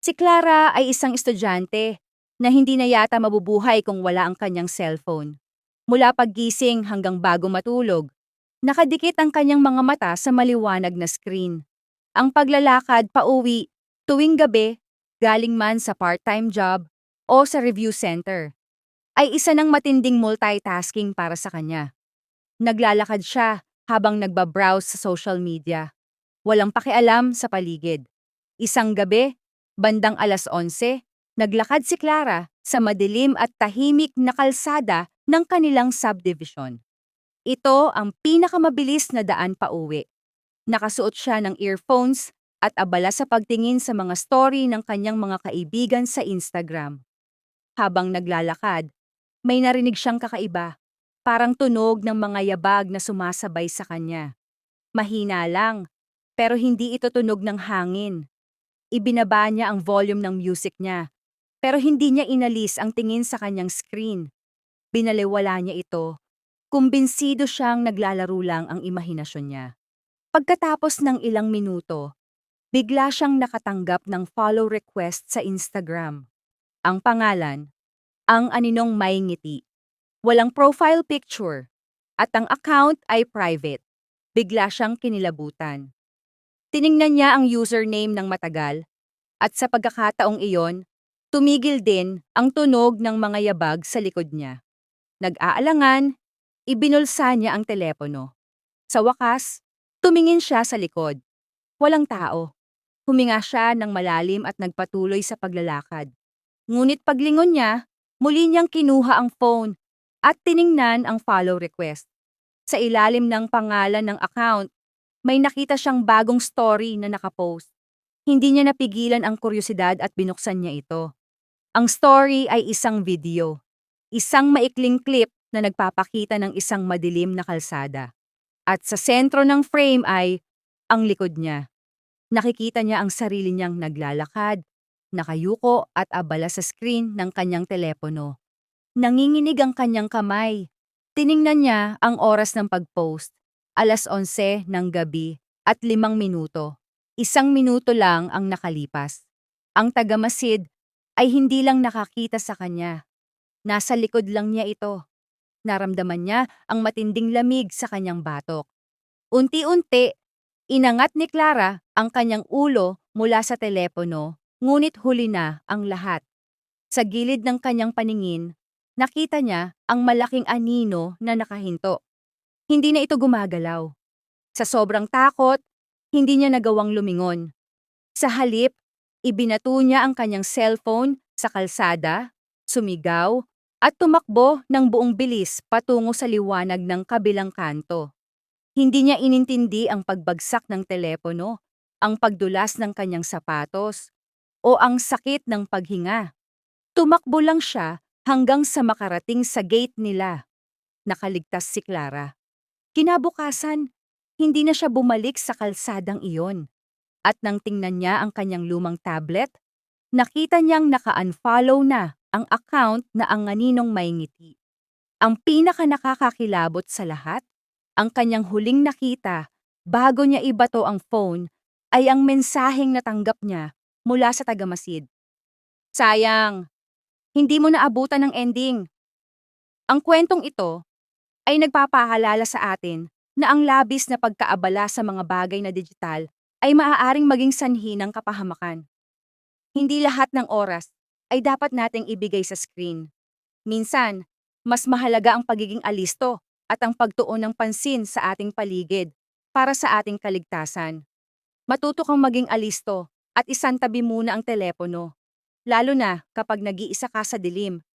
Si Clara ay isang estudyante na hindi na yata mabubuhay kung wala ang kanyang cellphone. Mula paggising hanggang bago matulog, nakadikit ang kanyang mga mata sa maliwanag na screen. Ang paglalakad pauwi tuwing gabi, galing man sa part-time job o sa review center, ay isa ng matinding multitasking para sa kanya. Naglalakad siya habang nagbabrowse sa social media. Walang pakialam sa paligid. Isang gabi, bandang 11:00, naglakad si Clara sa madilim at tahimik na kalsada ng kanilang subdivision. Ito ang pinakamabilis na daan pauwi. Nakasuot siya ng earphones at abala sa pagtingin sa mga story ng kanyang mga kaibigan sa Instagram. Habang naglalakad, may narinig siyang kakaiba, parang tunog ng mga yabag na sumasabay sa kanya. Mahina lang, pero hindi ito tunog ng hangin. Ibinaba niya ang volume ng music niya, pero hindi niya inalis ang tingin sa kanyang screen. Binaliwala niya ito. Kumbinsido siyang naglalaro lang ang imahinasyon niya. Pagkatapos ng ilang minuto, bigla siyang nakatanggap ng follow request sa Instagram. Ang pangalan, ang aninong may ngiti. Walang profile picture, at ang account ay private. Bigla siyang kinilabutan. Tiningnan niya ang username ng matagal, at sa pagkakataong iyon, tumigil din ang tunog ng mga yabag sa likod niya. Nag-aalangan, ibinulsa niya ang telepono. Sa wakas, tumingin siya sa likod. Walang tao. Huminga siya ng malalim at nagpatuloy sa paglalakad. Ngunit paglingon niya, muli niyang kinuha ang phone at tiningnan ang follow request. Sa ilalim ng pangalan ng account, may nakita siyang bagong story na nakapost. Hindi niya napigilan ang kuryosidad at binuksan niya ito. Ang story ay isang video. Isang maikling clip na nagpapakita ng isang madilim na kalsada. At sa sentro ng frame ay ang likod niya. Nakikita niya ang sarili niyang naglalakad, nakayuko at abala sa screen ng kanyang telepono. Nanginginig ang kanyang kamay. Tiningnan niya ang oras ng pag-post, 11:00 ng gabi at 5 minuto. 1 minuto lang ang nakalipas. Ang tagamasid ay hindi lang nakakita sa kanya. Nasa likod lang niya ito. Naramdaman niya ang matinding lamig sa kanyang batok. Unti-unti, inangat ni Clara ang kanyang ulo mula sa telepono, ngunit huli na ang lahat. Sa gilid ng kanyang paningin, nakita niya ang malaking anino na nakahinto. Hindi na ito gumagalaw. Sa sobrang takot, hindi niya nagawang lumingon. Sa halip, ibinato niya ang kanyang cellphone sa kalsada, sumigaw, at tumakbo ng buong bilis patungo sa liwanag ng kabilang kanto. Hindi niya inintindi ang pagbagsak ng telepono, ang pagdulas ng kanyang sapatos, o ang sakit ng paghinga. Tumakbo lang siya hanggang sa makarating sa gate nila. Nakaligtas si Clara. Kinabukasan, hindi na siya bumalik sa kalsadang iyon. At nang tingnan niya ang kanyang lumang tablet, nakita niyang naka-unfollow na ang account na ang aninong may ngiti. Ang pinaka nakakakilabot sa lahat, ang kanyang huling nakita bago niya ibato ang phone ay ang mensaheng natanggap niya mula sa tagamasid. Sayang, hindi mo naabutan ng ending. Ang kwentong ito ay nagpapaalala sa atin na ang labis na pagkaabala sa mga bagay na digital ay maaaring maging sanhi ng kapahamakan. Hindi lahat ng oras ay dapat nating ibigay sa screen. Minsan, mas mahalaga ang pagiging alisto at ang pagtuon ng pansin sa ating paligid para sa ating kaligtasan. Matuto kang maging alisto at isantabi muna ang telepono, lalo na kapag nag-iisa ka sa dilim